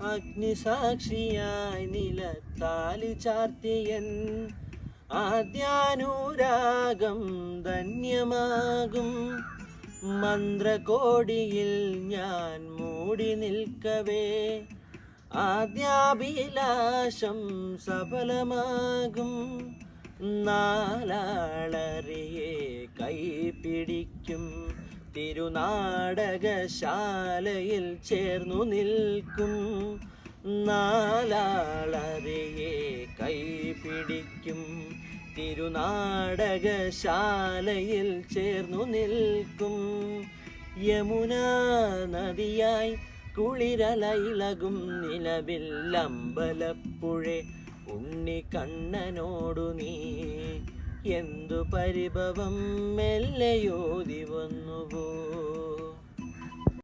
അഗ്നിസാക്ഷിയായി നിലത്താലി ചാർത്തിയൻ ആദ്യാനുരാഗം ധന്യമാകും മന്ത്രകോടിയിൽ ഞാൻ മൂടി നിൽക്കവേ ആദ്യാഭിലാഷം സഫലമാകും നാലാളറിയെ കൈപിടിക്കും തിരുനാടകശാലയിൽ ചേർന്നു നിൽക്കും നാലാളറിയെ കൈപിടിക്കും തിരുനാടകശാലയിൽ ചേർന്നു നിൽക്കും യമുനാ നദിയായി കുളിരലയിളകും നിലവിൽ അമ്പലപ്പുഴെ ഉണ്ണിക്കണ്ണനോടു നീ എന്തു പരിഭവം മെല്ലയോതി വന്നുപോ